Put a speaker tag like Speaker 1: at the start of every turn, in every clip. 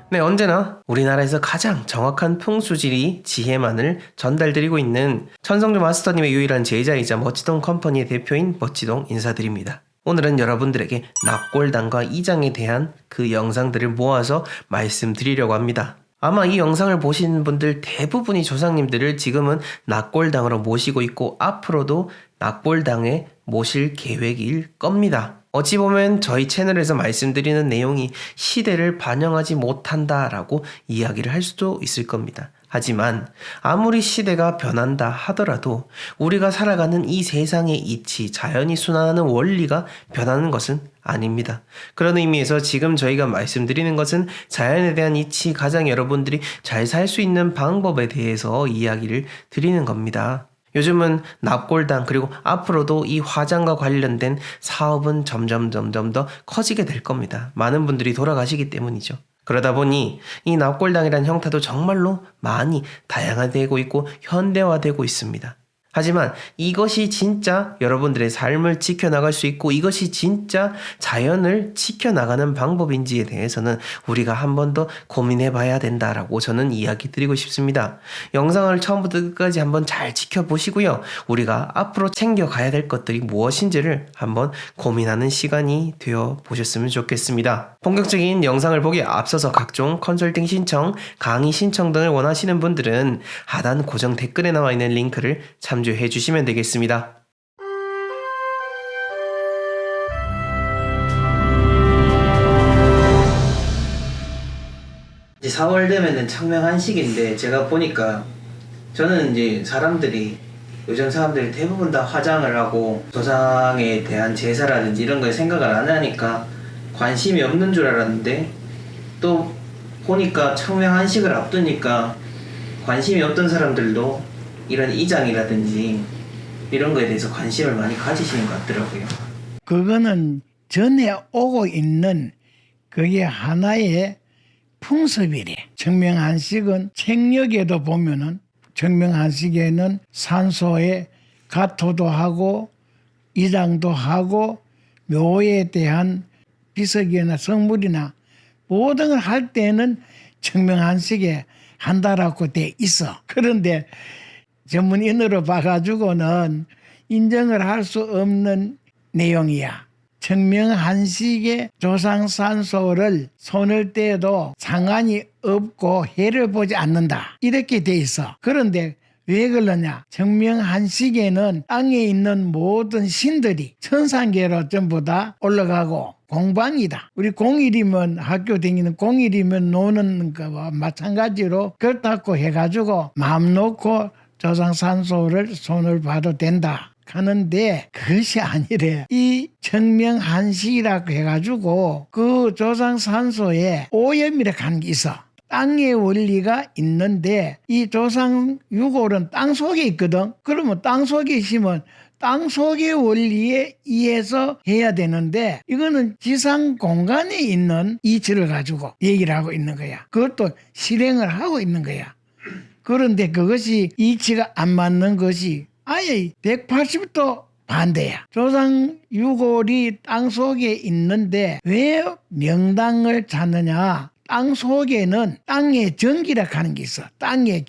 Speaker 1: 네, 언제나 우리나라에서 가장 정확한 풍수지리 지혜만을 전달드리고 있는 천성조 마스터님의 유일한 제자이자 멋지동 컴퍼니의 대표인 멋지동 인사드립니다. 오늘은 여러분들에게 납골당과 이장에 대한 그 영상들을 모아서 말씀드리려고 합니다. 아마 이 영상을 보시는 분들 대부분이 조상님들을 지금은 납골당으로 모시고 있고 앞으로도 납골당에 모실 계획일 겁니다. 어찌 보면 저희 채널에서 말씀드리는 내용이 시대를 반영하지 못한다라고 이야기를 할 수도 있을 겁니다. 하지만 아무리 시대가 변한다 하더라도 우리가 살아가는 이 세상의 이치, 자연이 순환하는 원리가 변하는 것은 아닙니다. 그런 의미에서 지금 저희가 말씀드리는 것은 자연에 대한 이치, 가장 여러분들이 잘 살 수 있는 방법에 대해서 이야기를 드리는 겁니다. 요즘은 납골당 그리고 앞으로도 이 화장과 관련된 사업은 점점 더 커지게 될 겁니다. 많은 분들이 돌아가시기 때문이죠. 그러다 보니 이 납골당이라는 형태도 정말로 많이 다양화되고 있고 현대화되고 있습니다. 하지만 이것이 진짜 여러분들의 삶을 지켜나갈 수 있고 이것이 진짜 자연을 지켜나가는 방법인지에 대해서는 우리가 한 번 더 고민해 봐야 된다라고 저는 이야기 드리고 싶습니다. 영상을 처음부터 끝까지 한번 잘 지켜보시고요. 우리가 앞으로 챙겨가야 될 것들이 무엇인지를 한번 고민하는 시간이 되어 보셨으면 좋겠습니다. 본격적인 영상을 보기에 앞서서 각종 컨설팅 신청, 강의 신청 등을 원하시는 분들은 하단 고정 댓글에 나와 있는 링크를 참조해 주시면 되겠습니다. 이제 4월 되면은 청명한식인데 제가 보니까 저는 이제 요즘 사람들이 대부분 다 화장을 하고 조상에 대한 제사라든지 이런 거에 생각을 안 하니까 관심이 없는 줄 알았는데 또 보니까 청명한식을 앞두니까 관심이 없던 사람들도 이런 이장이라든지 이런 거에 대해서 관심을 많이 가지시는 것 같더라고요.
Speaker 2: 그거는 전에 오고 있는 그게 하나의 풍습이래. 청명한식은 책력에도 보면은 청명한식에는 산소에 가토도 하고 이장도 하고 묘에 대한 비석이나 성물이나 모든 걸 할 때는 청명한식에 한다라고 돼 있어. 그런데 전문인으로 봐가지고는 인정을 할 수 없는 내용이야. 청명한식의 조상산소를 손을 떼도 상관이 없고 해를 보지 않는다. 이렇게 돼 있어. 그런데 왜 그러냐? 청명한식에는 땅에 있는 모든 신들이 천상계로 전부 다 올라가고 공방이다. 우리 공일이면 학교 다니는 공일이면 노는 거와 마찬가지로 그렇다고 해가지고 마음 놓고 조상산소를 손을 봐도 된다 하는데 그것이 아니래. 이 청명한식이라고 해가지고 그 조상산소에 오염이라고 하는 게 있어. 땅의 원리가 있는데 이 조상유골은 땅속에 있거든. 그러면 땅속에 있으면 땅속의 원리에 의해서 해야 되는데 이거는 지상 공간에 있는 이치를 가지고 얘기를 하고 있는 거야. 그것도 실행을 하고 있는 거야. 그런데 그것이 이치가 안 맞는 것이 아예 180도 반대야. 조상 유골이 땅속에 있는데 왜 명당을 찾느냐? 땅속에는 땅의 전기라고 하는 게 있어. 땅의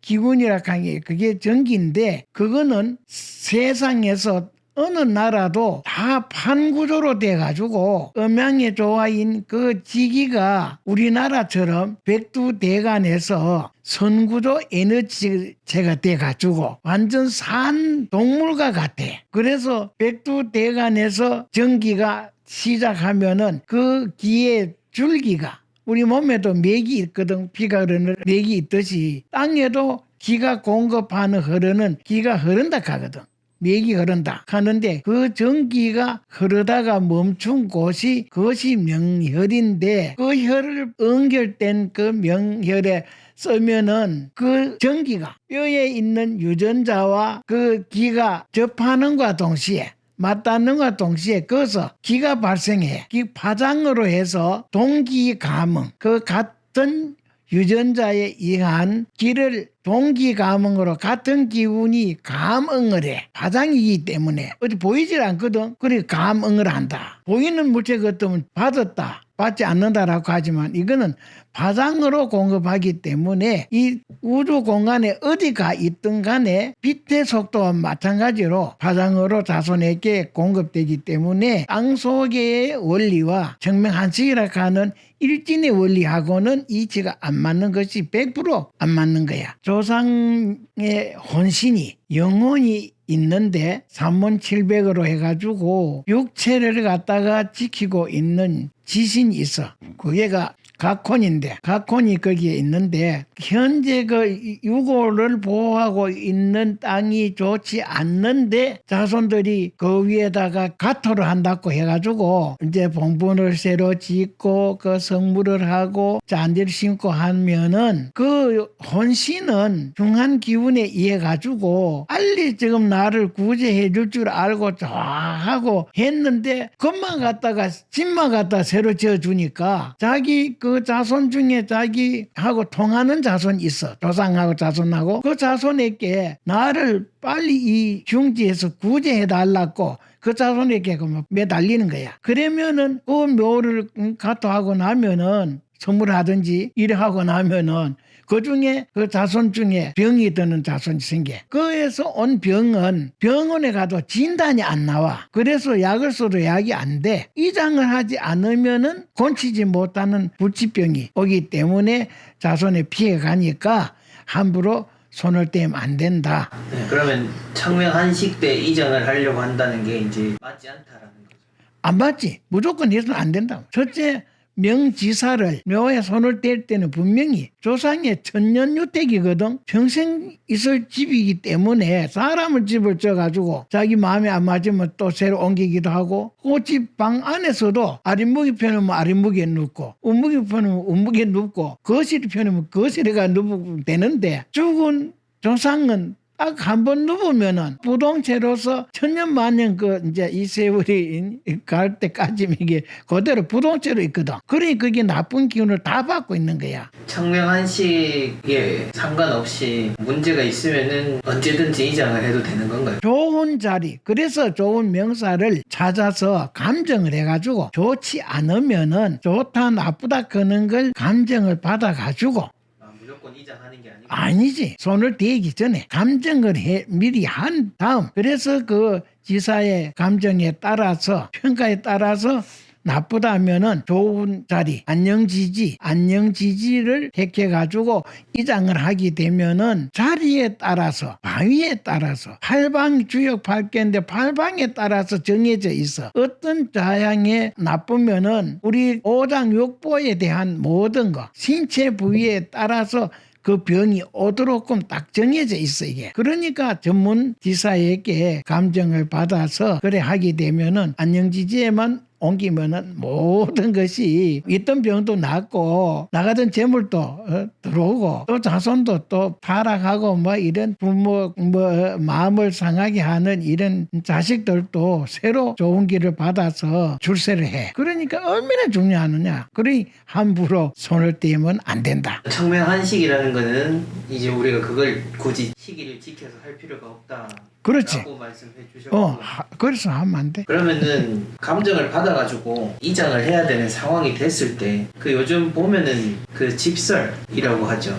Speaker 2: 기운이라고 하는 게 그게 전기인데 그거는 세상에서 어느 나라도 다 판구조로 돼가지고 음양의 조화인 그 지기가 우리나라처럼 백두대간에서 선구조 에너지체가 돼가지고 완전 산 동물과 같아. 그래서 백두대간에서 전기가 시작하면은 그 기의 줄기가 우리 몸에도 맥이 있거든. 피가 흐르는 맥이 있듯이 땅에도 기가 공급하는 흐르는 기가 흐른다 하거든. 맥이 흐른다 하는데 그 전기가 흐르다가 멈춘 곳이 그것이 명혈인데 그 혈을 연결된 그 명혈에 쓰면은 그 전기가 뼈에 있는 유전자와 그 기가 접하는과 동시에 맞닿는과 동시에 거기서 기가 발생해. 기 파장으로 해서 동기 감응 그 같은 유전자에 의한 기를 동기 감흥으로 같은 기운이 감응을 해. 파장이기 때문에 어디 보이질 않거든. 그래 감응을 한다. 보이는 물체 같으면 받았다. 받지 않는다라고 하지만 이거는 파장으로 공급하기 때문에 이 우주 공간에 어디가 있든 간에 빛의 속도와 마찬가지로 파장으로 자손에게 공급되기 때문에 땅속의 원리와 정명한식이라고 하는 일진의 원리하고는 이치가 안 맞는 것이 100%안 맞는 거야. 조상의 혼신이 영혼이 있는데 3700으로 해가지고 육체를 갖다가 지키고 있는 지신이 있어. 그게가 각혼인데 각혼이 거기에 있는데 현재 그 유고를 보호하고 있는 땅이 좋지 않는데 자손들이 그 위에다가 가토를 한다고 해가지고 이제 봉분을 새로 짓고 그 성물을 하고 잔디를 심고 하면은 그 혼신은 중한 기운에 의해 가지고 빨리 지금 나를 구제해 줄 줄 알고 좋아하고 했는데 그것만 갖다가 집만 갖다 새로 지어주니까 자기 그 자손 중에 자기하고 통하는 자손이 있어. 조상하고 자손하고 그 자손에게 나를 빨리 이 중지에서 구제해 달라고 그 자손에게 매달리는 거야. 그러면은 그 묘를 가토하고 나면은 선물하든지 이래 하고 나면은 그 중에 그 자손 중에 병이 드는 자손이 생겨. 그에서 온 병은 병원에 가도 진단이 안 나와. 그래서 약을 써도 약이 안 돼. 이장을 하지 않으면은 고치지 못하는 불치병이 오기 때문에 자손에 피해 가니까 함부로 손을 떼면 안 된다.
Speaker 1: 네, 그러면 청명한식 때 이장을 하려고 한다는 게 이제 맞지 않다라는 거죠.
Speaker 2: 안 맞지. 무조건 해서는 안 된다. 첫째, 명지사를 묘에 손을 뗄 때는 분명히 조상의 천년유택이거든. 평생 있을 집이기 때문에 사람을 집을 져가지고 자기 마음에 안 맞으면 또 새로 옮기기도 하고 그 집 방 안에서도 아랫목이 편하면 아랫목에 눕고 운목이 편하면 운목에 눕고 거실이 편하면 거실에 가 눕으면 되는데 죽은 조상은 딱 한 번 누우면은 부동체로서 천년만년 그 이제 이 세월이 갈 때까지 이게 그대로 부동체로 있거든. 그러니 그게 나쁜 기운을 다 받고 있는 거야.
Speaker 1: 청명한식에 상관없이 문제가 있으면은 언제든지 이장을 해도 되는 건가요?
Speaker 2: 좋은 자리, 그래서 좋은 명사를 찾아서 감정을 해가지고 좋지 않으면은 좋다 나쁘다 그런 걸 감정을 받아가지고
Speaker 1: 무조건 이장하는 게 아니고
Speaker 2: 아니지. 손을 대기 전에 감정을 미리 한 다음 그래서 그 지사의 감정에 따라서 평가에 따라서 나쁘다 하면은 좋은 자리 안녕지지를 택해가지고 이장을 하게 되면은 자리에 따라서 방위에 따라서 팔방 주역 8개인데 팔방에 따라서 정해져 있어. 어떤 자양에 나쁘면은 우리 오장육보에 대한 모든 거 신체 부위에 따라서 그 병이 오도록끔 딱 정해져 있어 이게. 그러니까 전문 지사에게 감정을 받아서 그래 하게 되면은 안녕지지에만 옮기면은 모든 것이 있던 병도 낫고 나가던 재물도 들어오고 또 자손도 또 타락하고 뭐 이런 부모 마음을 상하게 하는 이런 자식들도 새로 좋은 길을 받아서 출세를 해. 그러니까 얼마나 중요하느냐. 그러니 함부로 손을 떼면 안 된다.
Speaker 1: 청명한식이라는 거는 이제 우리가 그걸 굳이 시기를 지켜서 할 필요가 없다.
Speaker 2: 그렇지.
Speaker 1: 라고 말씀해 주셨고
Speaker 2: 그래서 하면 안 돼.
Speaker 1: 그러면은 감정을 받아가지고 이장을 해야 되는 상황이 됐을 때 그 요즘 보면은 그 집설이라고 하죠.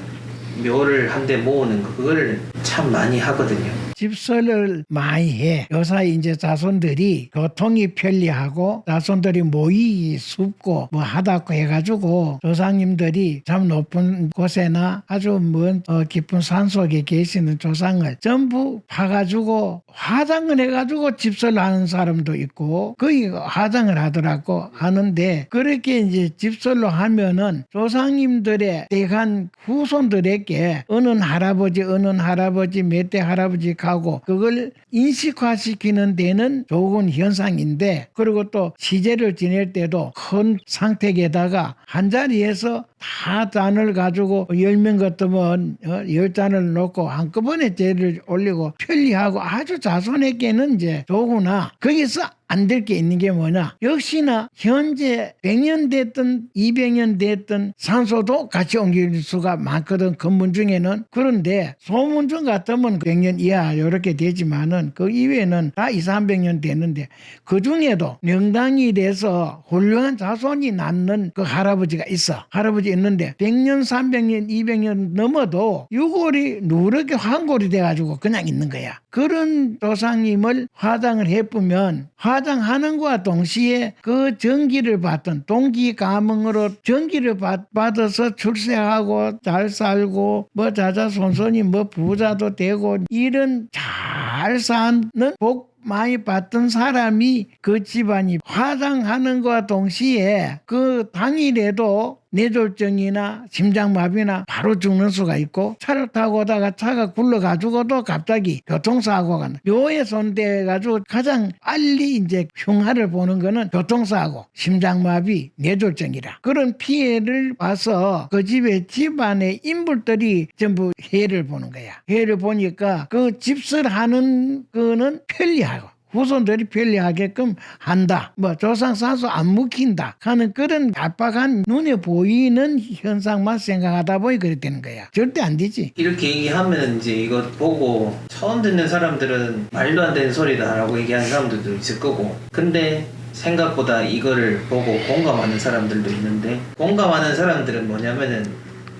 Speaker 1: 묘를 한 대 모으는 거 그거를 참 많이 하거든요.
Speaker 2: 집설을 많이 해. 요사이 이제 자손들이 교통이 편리하고 자손들이 모이기 쉽고 뭐 하다고 해가지고 조상님들이 참 높은 곳에나 아주 먼 깊은 산속에 계시는 조상을 전부 파가지고 화장을 해가지고 집설을 하는 사람도 있고 거의 화장을 하더라고 하는데 그렇게 이제 집설로 하면은 조상님들의 대한 후손들에게 어느 할아버지 몇 대 할아버지 가고 그걸 인식화시키는 데는 좋은 현상인데 그리고 또 시제를 지낼 때도 큰 상택에다가 한 자리에서 다 잔을 가지고 10명 같으면 10잔을 놓고 한꺼번에 재를 올리고 편리하고 아주 자손에게는 이제 좋구나. 거기서 안 될 게 있는 게 뭐냐. 역시나 현재 100년 됐든 200년 됐든 산소도 같이 옮길 수가 많거든. 건물 중에는. 그런데 소문중 같으면 100년 이하 이렇게 되지만은 그 이외에는 다 200~300년 되는데 그중에도 명당이 돼서 훌륭한 자손이 낳는 그 할아버지가 있어. 할아버지 있는데 100년 300년 200년 넘어도 유골이 누렇게 황골이 돼가지고 그냥 있는 거야. 그런 조상님을 화장을 해보면 화장하는 것과 동시에 그 전기를 받던 동기 가문으로 전기를 받아서 출세하고 잘 살고 뭐 자자손손이 뭐 부자도 되고 이런 잘 사는 복 많이 받던 사람이 그 집안이 화장하는 것과 동시에 그 당일에도 뇌졸중이나 심장마비나 바로 죽는 수가 있고 차를 타고 오다가 차가 굴러가지고도 갑자기 교통사고가 나. 묘에 손대가지고 가장 빨리 이제 흉하를 보는 거는 교통사고, 심장마비, 뇌졸중이라. 그런 피해를 봐서 그 집안의 인물들이 전부 해를 보는 거야. 해를 보니까 그 집설하는 거는 편리하고 후손들이 편리하게끔 한다. 뭐 조상 산소 안 묵힌다 하는 그런 압박한 눈에 보이는 현상만 생각하다 보니 그렇게 되는 거야. 절대 안 되지.
Speaker 1: 이렇게 얘기하면 이제 이거 보고 처음 듣는 사람들은 말도 안 되는 소리다라고 얘기하는 사람들도 있을 거고, 근데 생각보다 이거를 보고 공감하는 사람들도 있는데, 공감하는 사람들은 뭐냐면은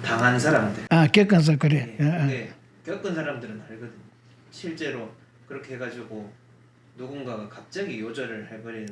Speaker 1: 당한 사람들.
Speaker 2: 겪어서 그래.
Speaker 1: 네, 겪은 사람들은 알거든요. 실제로 그렇게 해가지고 누군가가 갑자기 요절을 해버리는.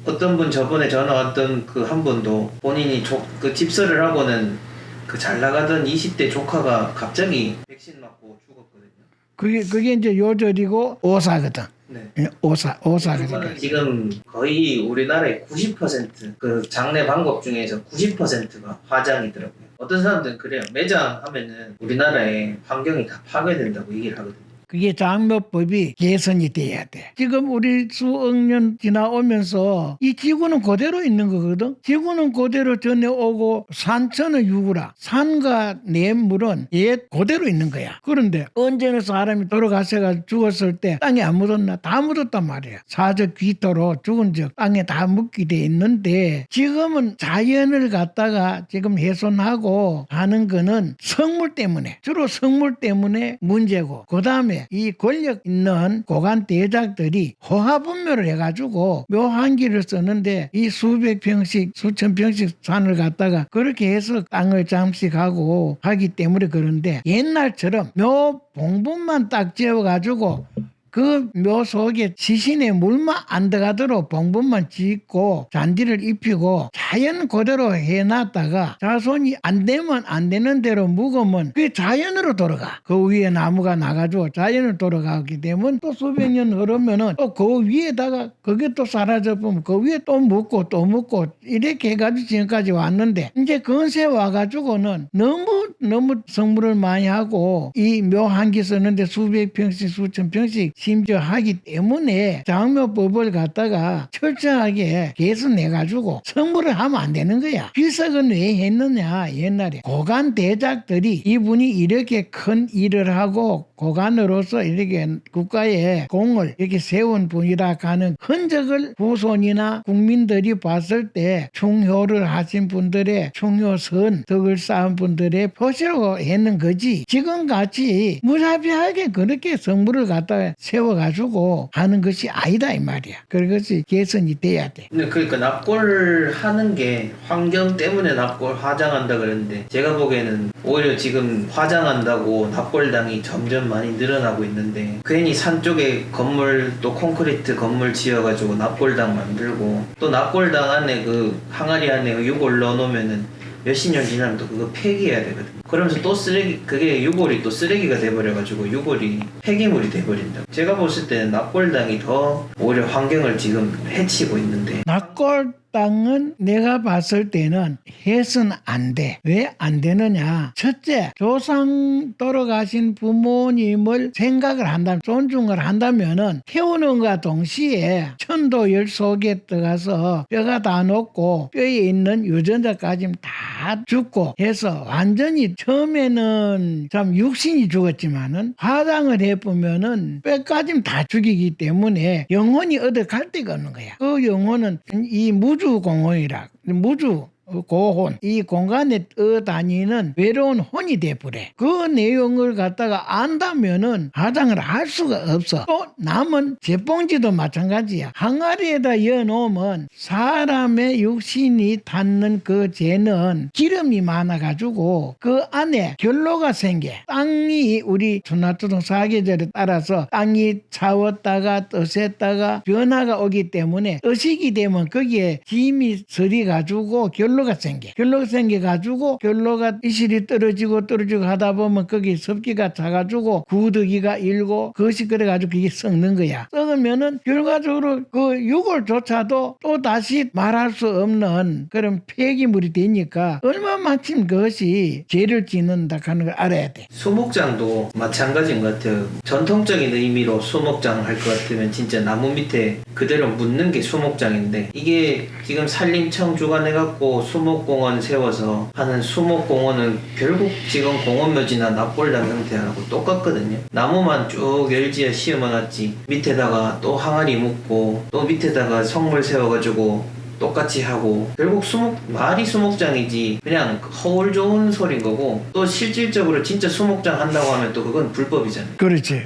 Speaker 1: 어떤 분 저번에 전화 왔던 그 한 분도 본인이 그 집설을 하고는 그 잘 나가던 20대 조카가 갑자기 백신 맞고 죽었거든요.
Speaker 2: 그게 이제 요절이고 오사거든.
Speaker 1: 네.
Speaker 2: 오사거든.
Speaker 1: 지금 거의 우리나라의 90%그 장례 방법 중에서 90%가 화장이더라고요. 어떤 사람들은 그래요. 매장 하면은 우리나라의 환경이 다 파괴된다고 얘기를 하거든요.
Speaker 2: 그게 장묘법이 개선이 돼야 돼. 지금 우리 수억 년 지나오면서 이 지구는 그대로 있는 거거든. 지구는 그대로 전해오고 산천은 유구라. 산과 냇물은 옛 그대로 있는 거야. 그런데 언제는 사람이 돌아가셔가 죽었을 때 땅에 안 묻었나? 다 묻었단 말이야. 사적 귀토로 죽은 적 땅에 다 묻게 돼 있는데 지금은 자연을 갖다가 지금 훼손하고 하는 거는 성물 때문에, 주로 성물 때문에 문제고, 그 다음에 이 권력 있는 고관 대작들이 호화분묘를 해가지고 묘한 길을 썼는데 이 수백 평씩 수천 평씩 산을 갖다가 그렇게 해서 땅을 잠식하고 하기 때문에 그런데, 옛날처럼 묘 봉분만 딱 지어가지고 그 묘 속에 시신의 물만 안 들어가도록 봉분만 짓고 잔디를 입히고 자연 그대로 해놨다가 자손이 안 되면 안 되는 대로 묵으면 그게 자연으로 돌아가. 그 위에 나무가 나가지고 자연으로 돌아가기 때문에 또 수백 년 흐르면은 또 그 위에다가 그게 또 사라져보면 그 위에 또 묵고 또 묵고 이렇게 해가지고 지금까지 왔는데, 이제 근세 와가지고는 너무 성물을 많이 하고 이 묘 한 개 썼는데 수백 평씩 수천 평씩 심지어 하기 때문에 장묘법을 갖다가 철저하게 개선해가지고 성물을 하면 안 되는 거야. 비석은 왜 했느냐. 옛날에 고관 대작들이 이분이 이렇게 큰 일을 하고 고관으로서 이렇게 국가에 공을 이렇게 세운 분이라 하는 흔적을 후손이나 국민들이 봤을 때 충효를 하신 분들의 충효선 덕을 쌓은 분들의 표시로 했는 거지, 지금같이 무자비하게 그렇게 성물을 갖다 세워가지고 하는 것이 아니다 이 말이야. 그것이 개선이 돼야 돼.
Speaker 1: 근데 그러니까 납골 하는 게 환경 때문에 납골 화장한다 그러는데, 제가 보기에는 오히려 지금 화장한다고 납골당이 점점 많이 늘어나고 있는데, 괜히 산 쪽에 건물 또 콘크리트 건물 지어가지고 납골당 만들고, 또 납골당 안에 그 항아리 안에 유골 넣어놓으면은 몇십 년 지나면 또 그거 폐기해야 되거든. 그러면서 또 쓰레기, 그게 유골이 또 쓰레기가 돼버려가지고 유골이 폐기물이 돼버린다. 제가 봤을 때는 납골당이 더 오히려 환경을 지금 해치고 있는데.
Speaker 2: 납골당은 내가 봤을 때는 해서는 안 돼. 왜 안 되느냐? 첫째, 조상 돌아가신 부모님을 생각을 한다면, 존중을 한다면은 태우는 것과 동시에 천도열 속에 들어가서 뼈가 다 녹고 뼈에 있는 유전자까지 다 죽고 해서 완전히 처음에는 참 육신이 죽었지만은 화장을 해보면은 뼈까지 다 죽이기 때문에 영혼이 어디 갈 데가 없는 거야. 그 영혼은 이 무주공혼이라, 무주 고혼, 이 공간에 떠다니는 외로운 혼이 돼버려. 그 내용을 갖다가 안다면은 화장을 할 수가 없어. 또 남은 제봉지도 마찬가지야. 항아리에다 여놓으면 사람의 육신이 닿는 그 재는 기름이 많아가지고 그 안에 결로가 생겨. 땅이 우리 천하초동 사계절에 따라서 땅이 차웠다가 뜨샜다가 변화가 오기 때문에 의식이 되면 거기에 힘이 서리가지고 결로가 생겨. 결로가 생겨가지고 결로가 이실이 떨어지고 하다 보면 거기 습기가 차가지고 구더기가 일고 그것이 그래가지고 그게 썩는 거야. 썩으면은 결과적으로 그 유골조차도 또 다시 말할 수 없는 그런 폐기물이 되니까 얼마만큼 그것이 죄를 짓는다 하는 걸 알아야 돼.
Speaker 1: 수목장도 마찬가지인 것 같아요. 전통적인 의미로 수목장 할 것 같으면 진짜 나무 밑에 그대로 묻는 게 수목장인데, 이게 지금 산림청 주관해갖고 수목공원 세워서 하는 수목공원은 결국 지금 공원묘지나 납골당 형태하고 똑같거든요. 나무만 쭉 열지에 심어놨지 밑에다가 또 항아리 묻고 또 밑에다가 성물 세워가지고 똑같이 하고, 결국 말이 수목장이지 그냥 허울 좋은 소린 거고, 또 실질적으로 진짜 수목장 한다고 하면 또 그건 불법이잖아요.
Speaker 2: 그렇지.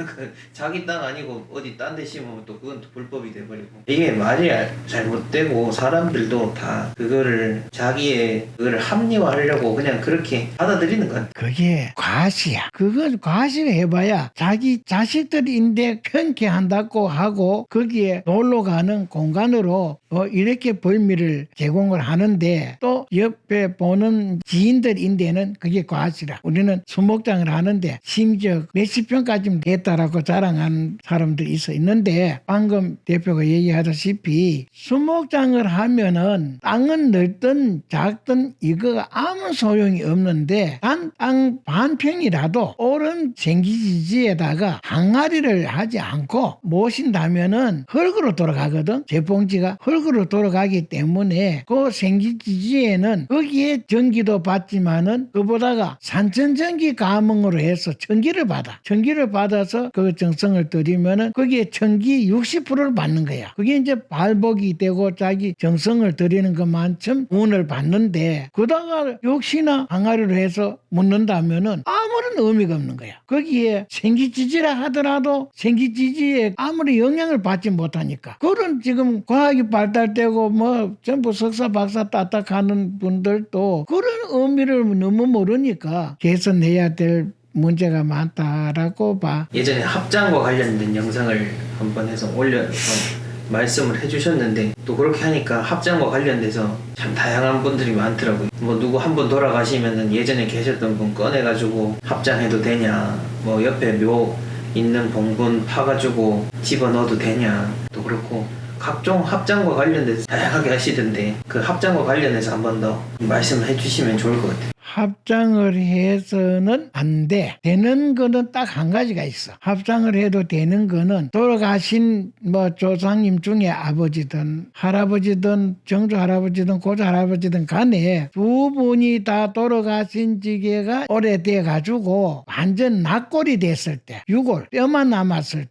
Speaker 1: 자기 땅 아니고 어디 딴 데 심으면 또 그건 또 불법이 돼버리고, 이게 말이 잘못되고 사람들도 다 그거를 자기의 그거를 합리화하려고 그냥 그렇게 받아들이는 것 같아요.
Speaker 2: 그게 과시야. 그걸 과시를 해봐야 자기 자식들인데 편케한다고 하고 거기에 놀러 가는 공간으로 이렇게 벌미를 제공을 하는데, 또 옆에 보는 지인들인데는 그게 과시라. 우리는 수목장을 하는데 심지어 몇십 평까지 됐다라고 자랑하는 사람들이 있는데, 방금 대표가 얘기하다시피 수목장을 하면은 땅은 넓든 작든 이거가 아무 소용이 없는데, 단 땅 반평이라도 옳은 생기지지에다가 항아리를 하지 않고 모신다면은 흙으로 돌아가거든. 제봉지가 흙으로 돌아가기 때문에 그 생기지지에는 거기에 전기도 받지만은 그보다가 산천전기 감응으로 해서 전기를 받아서 그 정성을 들이면은 거기에 전기 60%를 받는 거야. 그게 이제 발복이 되고 자기 정성을 들이는 것만큼 운을 받는데, 그다가 역시나 항아리로 해서 묻는다면은 아무런 의미가 없는 거야. 거기에 생기지지라 하더라도 생기지지에 아무리 영향을 받지 못하니까. 그런 지금 과학이 발달되고 뭐 전부 석사 박사 따딱하는 분들도 그런 의미를 너무 모르니까 개선해야 될 문제가 많다라고 봐.
Speaker 1: 예전에 합장과 관련된 영상을 한번 해서 올려서 말씀을 해주셨는데, 또 그렇게 하니까 합장과 관련돼서 참 다양한 분들이 많더라고요. 뭐 누구 한 분 돌아가시면은 예전에 계셨던 분 꺼내가지고 합장해도 되냐, 뭐 옆에 묘 있는 봉분 파가지고 집어넣어도 되냐, 또 그렇고 각종 합장과 관련돼서 다양하게 하시던데, 그 합장과 관련해서 한 번 더 말씀을 해주시면 좋을 것 같아요.
Speaker 2: 합장을 해서는 안 돼. 되는 거는 딱 한 가지가 있어. 합장을 해도 되는 거는 돌아가신 뭐 조상님 중에 아버지든 할아버지든 정조 할아버지든 고조 할아버지든 간에 두 분이 다 돌아가신 지게가 오래돼 가지고 완전 낙골이 됐을 때, 유골 뼈만 남았을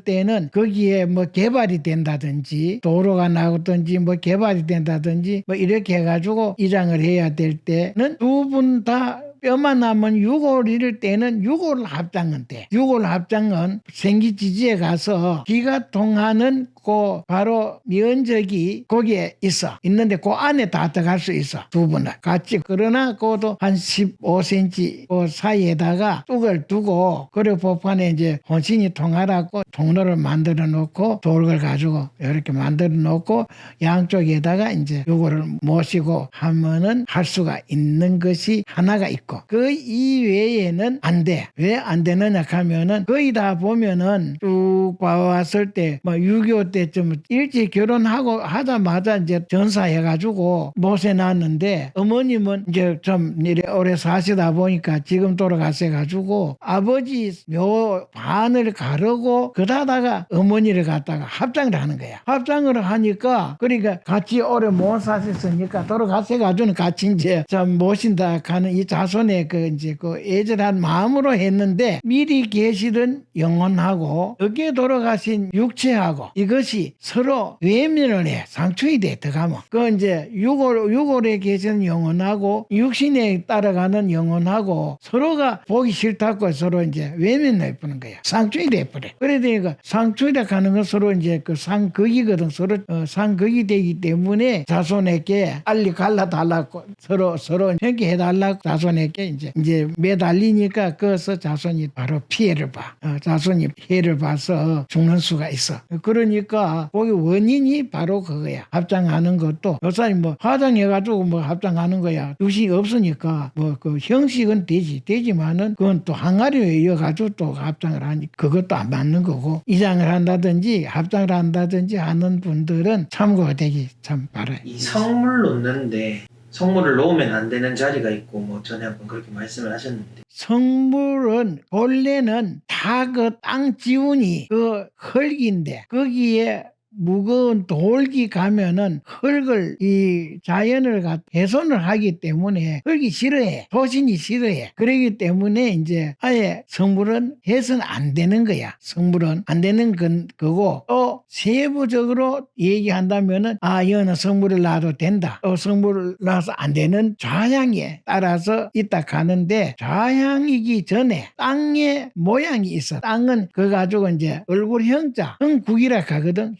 Speaker 2: 때는 거기에 뭐 개발이 된다든지 도로가 나오든지 뭐 개발이 된다든지 뭐 이렇게 해가지고 이장을 해야 될 때 는 두 분 다 뼈만 남은 유골일 때는 유골 합장은 돼. 유골 합장은 생기지지에 가서 기가 통하는 그 바로 면적이 거기에 있는데 그 안에 다 들어갈 수 있어. 두 분은 같이. 그러나 그것도 한 15cm 그 사이에다가 뚝을 두고, 그리고 법관에 이제 혼신이 통하라고 통로를 만들어 놓고 돌을 가지고 이렇게 만들어 놓고 양쪽에다가 이제 요거를 모시고 하면은 할 수가 있는 것이 하나가 있고, 있고 그 이외에는 안 돼. 왜 안 되느냐 하면은 거의 다 보면은 쭉 봐왔을 때 뭐 6.25 때쯤 일찍 결혼하고 하자마자 이제 전사해가지고 못에 났는데 어머님은 이제 좀 이래 오래 사시다 보니까 지금 돌아가셔가지고 아버지 묘 반을 가르고 그러다가 어머니를 갖다가 합장을 하는 거야. 합장을 하니까 그러니까 같이 오래 못 사셨으니까 돌아가셔가지고는 같이 이제 좀 모신다 가는 이 자손의 그 이제 그 애절한 마음으로 했는데 미리 계시던 영혼하고 여기에 돌아가신 육체하고 이것이 서로 외면을 해. 상충이 돼. 들어가면. 그 이제 유골에 계시는 영혼하고 육신에 따라가는 영혼하고 서로가 보기 싫다고 서로 이제 외면을 해보는 거야. 상충이 돼버려. 그러니까 상충이라 하는 건 서로 이제 그 상극이거든. 서로 상극이 되기 때문에 자손에게 빨리 갈라달라고 서로 회개해달라고 자손에게 이제 매달리니까 그래서 자손이 바로 피해를 봐. 자손이 피해를 봐서 죽는 수가 있어. 그러니까 거기 원인이 바로 그거야. 합장하는 것도 요사이 뭐 화장해가지고 뭐 합장하는 거야. 육신이 없으니까 뭐 그 형식은 되지만은 그건 또 항아리에 이어가지고 또 합장을 하니 그것도 안 맞는 거고 이장을 한다든지 합장을 한다든지 하는 분들은 참고가 되기 참 바라요.
Speaker 1: 이 성물 놓는데 성물을 놓으면 안 되는 자리가 있고 뭐 전에 한번 그렇게 말씀을 하셨는데
Speaker 2: 성물은 본래는 다 그 땅 지운이 그 흙인데 거기에 무거운 돌기 가면은 흙을 이 자연을 훼손을 하기 때문에 흙이 싫어해. 토신이 싫어해. 그러기 때문에 이제 아예 성물은 해서는 안 되는 거야. 성물은 안 되는 거고 또 세부적으로 얘기한다면은 이거는 성물을 놔도 된다. 또 성물을 놔서 안 되는 좌향에 따라서 있다 가는데 좌향이기 전에 땅의 모양이 있어. 땅은 그거 가지고 이제 얼굴 형자 형국이라 하거든.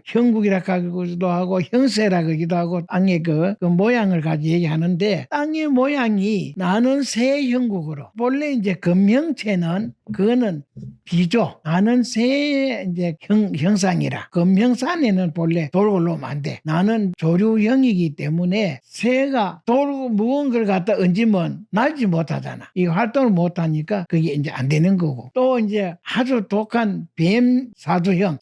Speaker 2: 형국이라 하기도 하고 형세라 하기도 하고 땅의 그 모양을 가지고 얘기하는데 땅의 모양이 나는 새 형국으로 본래 이제 금형체는 그거는 비조 나는 새 이제 형상이라 금형산에는 본래 돌을 놓으면 안 돼. 나는 조류형이기 때문에 새가 돌 무거운 걸 갖다 얹으면 날지 못하잖아. 이 활동을 못하니까 그게 이제 안 되는 거고 또 이제 아주 독한 뱀 사두형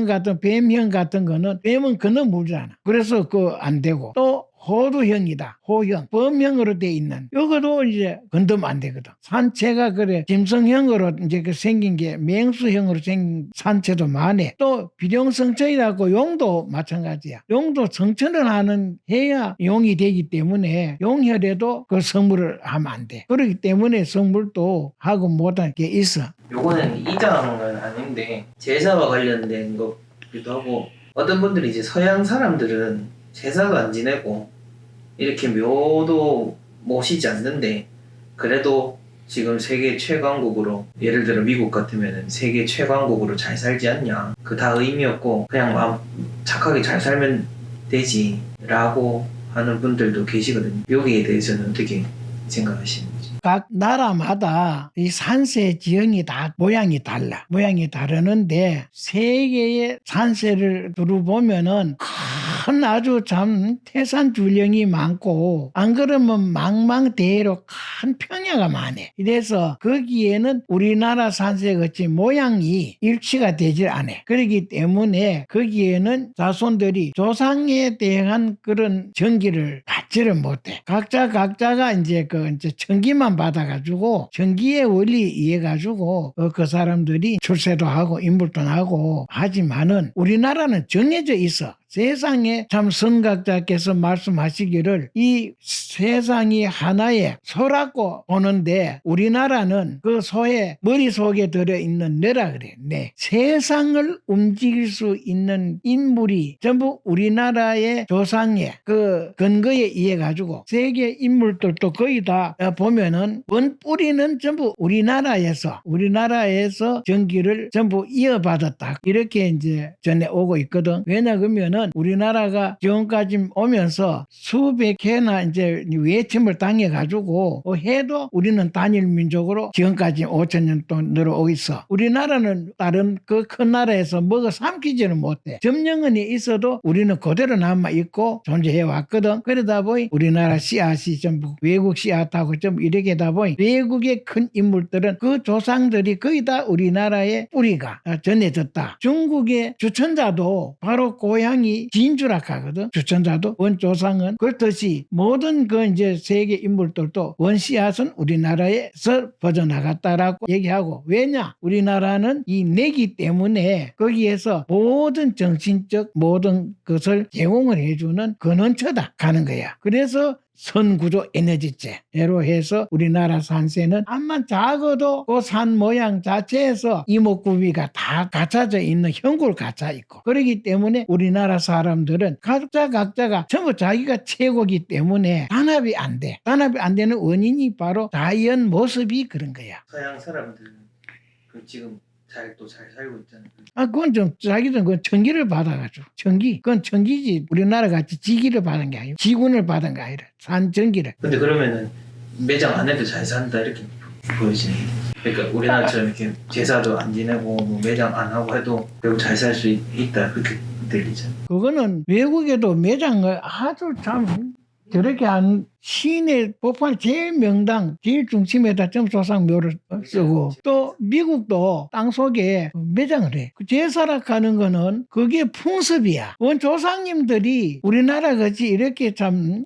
Speaker 2: 같은 뱀형 같은 거는 뱀은 그는 물잖아. 그래서 그 안 되고 또 호두형이다. 호형, 범형으로 돼 있는 이것도 이제 건드면 안 되거든. 산채가 그래 짐승형으로 이제 그 생긴 게 맹수형으로 생긴 산채도 많네. 또 비룡성천이라고 용도 마찬가지야. 용도 성천을 해야 용이 되기 때문에 용혈에도 그 성물을 하면 안 돼. 그렇기 때문에 성물도 하고 못한 게 있어.
Speaker 1: 요거는 이장은 아닌데 제사와 관련된 것기도 하고 어떤 분들이 이제 서양 사람들은 제사도 안 지내고 이렇게 묘도 모시지 않는데 그래도 지금 세계 최강국으로 예를 들어 미국 같으면 세계 최강국으로 잘 살지 않냐 그 다 의미 없고 그냥 마음 착하게 잘 살면 되지 라고 하는 분들도 계시거든요. 여기에 대해서는 어떻게 생각하시는지.
Speaker 2: 각 나라마다 이 산세 지형이 다 모양이 달라. 모양이 다르는데 세계의 산세를 두루 보면은 큰 아주 참 태산줄령이 많고 안 그러면 망망대해로 큰 평야가 많아. 이래서 거기에는 우리나라 산세같이 모양이 일치가 되질 않아. 그렇기 때문에 거기에는 자손들이 조상에 대한 그런 정기를 받지를 못해. 각자가 이제 이제 정기만 받아가지고 정기의 원리 이해가지고 그 사람들이 출세도 하고 인물도 하고 하지만은 우리나라는 정해져 있어. 세상에 참 선각자께서 말씀하시기를 이 세상이 하나의 소라고 보는데 우리나라는 그 소의 머릿속에 들어있는 뇌라 그래. 네. 세상을 움직일 수 있는 인물이 전부 우리나라의 조상의 그 근거에 의해 가지고 세계 인물들도 거의 다 보면은 원뿌리는 전부 우리나라에서 전기를 전부 이어받았다. 이렇게 이제 전해 오고 있거든. 왜냐 그러면은 왜냐하면은 우리나라가 지금까지 오면서 수백 회나 이제 외침을 당해가지고 해도 우리는 단일 민족으로 지금까지 5,000년 동안 늘어오고 있어. 우리나라는 다른 그 큰 나라에서 먹어 삼키지는 못해. 점령은이 있어도 우리는 그대로 남아 있고 존재해 왔거든. 그러다 보니 우리나라 씨앗이 전부 외국 씨앗하고 좀 이렇게 다 보니 외국의 큰 인물들은 그 조상들이 거의 다 우리나라의 뿌리가 전해졌다. 중국의 주천자도 바로 고향이 진주락하거든. 주천자도 원조상은 그렇듯이 모든 그 이제 세계 인물들도 원씨앗은 우리나라에서 퍼져나갔다라고 얘기하고, 왜냐? 우리나라는 이 내기 때문에 거기에서 모든 정신적 모든 것을 제공을 해주는 근원처다 가는 거야. 그래서 선구조 에너지체로 해서 우리나라 산세는 암만 작아도 그 산 모양 자체에서 이목구비가 다 갖춰져 있는 형굴 갖춰 있고, 그렇기 때문에 우리나라 사람들은 각자가 전부 자기가 최고기 때문에 단합이 안 돼. 단합이 안 되는 원인이 바로 자연 모습이 그런 거야.
Speaker 1: 서양 사람들은 지금 잘 살고 있잖아요.
Speaker 2: 그건 좀 자기들은 그 천기를 받아가지고 그건 천기지. 우리나라 같이 지기를 받은 게 아니고 지군을 받은 게 아니라 산 전기를.
Speaker 1: 근데 그러면은 매장 안 해도 잘 산다 이렇게 보여지네. 그러니까 우리나라처럼 이렇게 제사도 안 지내고 뭐 매장 안 하고 해도 결국 잘 살 수 있다 그렇게 들리잖아.
Speaker 2: 그거는 외국에도 매장을 아주 참 저렇게 한 시내 법한 제일 명당 제일 중심에다 점소상묘를 쓰고, 또 미국도 땅속에 매장을 해. 제사라 하는 거는 그게 풍습이야. 원조상님들이 우리나라 같이 이렇게 참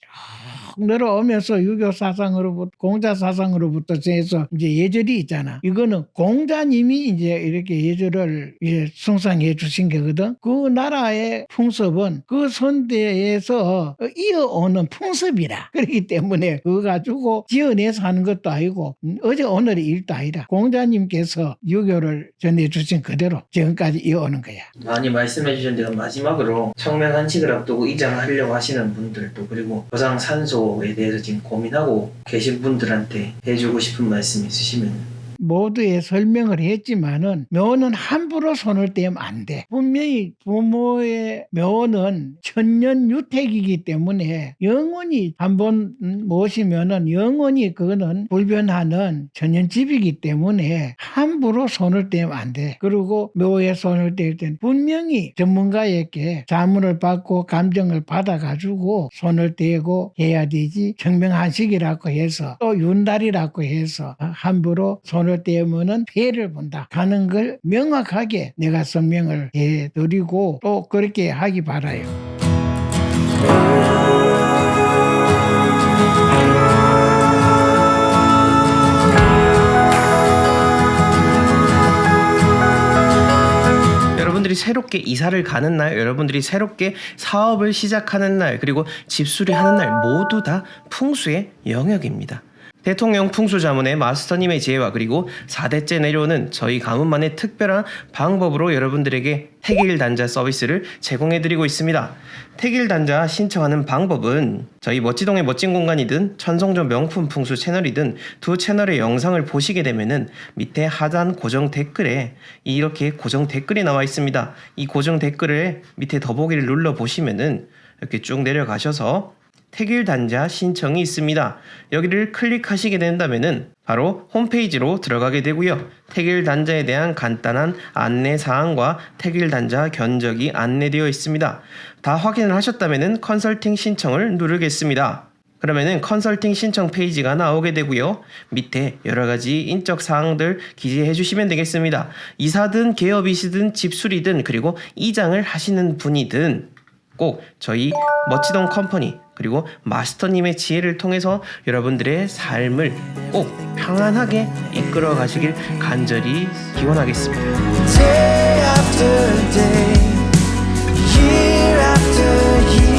Speaker 2: 늘어오면서 유교 사상으로부터 공자 사상으로부터 해서 이제 예절이 있잖아. 이거는 공자님이 이제 이렇게 예절을 이제 숭상해 주신 거거든. 그 나라의 풍습은 그 선대에서 이어오는 풍습이라. 그렇기 때문에 그거 가지고 지어내서 하는 것도 아니고 어제 오늘의 일도 아니라 공자님께서 유교를 전해 주신 그대로 지금까지 이어오는 거야.
Speaker 1: 많이 말씀해 주셨는데 마지막으로 청명 한식을 앞두고 이장하려고 하시는 분들도, 그리고 조상 산소 에 대해서 지금 고민하고 계신 분들한테 해주고 싶은 말씀 있으시면.
Speaker 2: 모두에 설명을 했지만은 묘는 함부로 손을 떼면 안 돼. 분명히 부모의 묘는 천년유택이기 때문에 영원히 한번 모시면은 영원히 그거는 불변하는 천년집이기 때문에 함부로 손을 떼면 안 돼. 그리고 묘에 손을 뗄 때는 분명히 전문가에게 자문을 받고 감정을 받아가지고 손을 떼고 해야 되지. 청명한식이라고 해서 또 윤달이라고 해서 함부로 손을 떼면은 피해를 본다 하는 걸 명확하게 내가 설명을 해드리고 또 그렇게 하기 바라요.
Speaker 1: 여러분들이 새롭게 이사를 가는 날, 여러분들이 새롭게 사업을 시작하는 날, 그리고 집수리하는 날 모두 다 풍수의 영역입니다. 대통령 풍수자문의 마스터님의 지혜와 그리고 4대째 내려오는 저희 가문만의 특별한 방법으로 여러분들에게 택일단자 서비스를 제공해드리고 있습니다. 택일단자 신청하는 방법은 저희 멋지동의 멋진 공간이든 천성조 명품 풍수 채널이든 두 채널의 영상을 보시게 되면은 밑에 하단 고정 댓글에 이렇게 고정 댓글이 나와 있습니다. 이 고정 댓글을 밑에 더보기를 눌러 보시면은 이렇게 쭉 내려가셔서 택일단자 신청이 있습니다. 여기를 클릭하시게 된다면은 바로 홈페이지로 들어가게 되고요. 택일단자에 대한 간단한 안내사항과 택일단자 견적이 안내되어 있습니다. 다 확인을 하셨다면은 컨설팅 신청을 누르겠습니다. 그러면은 컨설팅 신청 페이지가 나오게 되고요. 밑에 여러가지 인적 사항들 기재해 주시면 되겠습니다. 이사든 개업이시든 집수리든 그리고 이장을 하시는 분이든 꼭 저희 멋지동 컴퍼니 그리고 마스터님의 지혜를 통해서 여러분들의 삶을 꼭 평안하게 이끌어 가시길 간절히 기원하겠습니다.
Speaker 3: Day after day, year after year.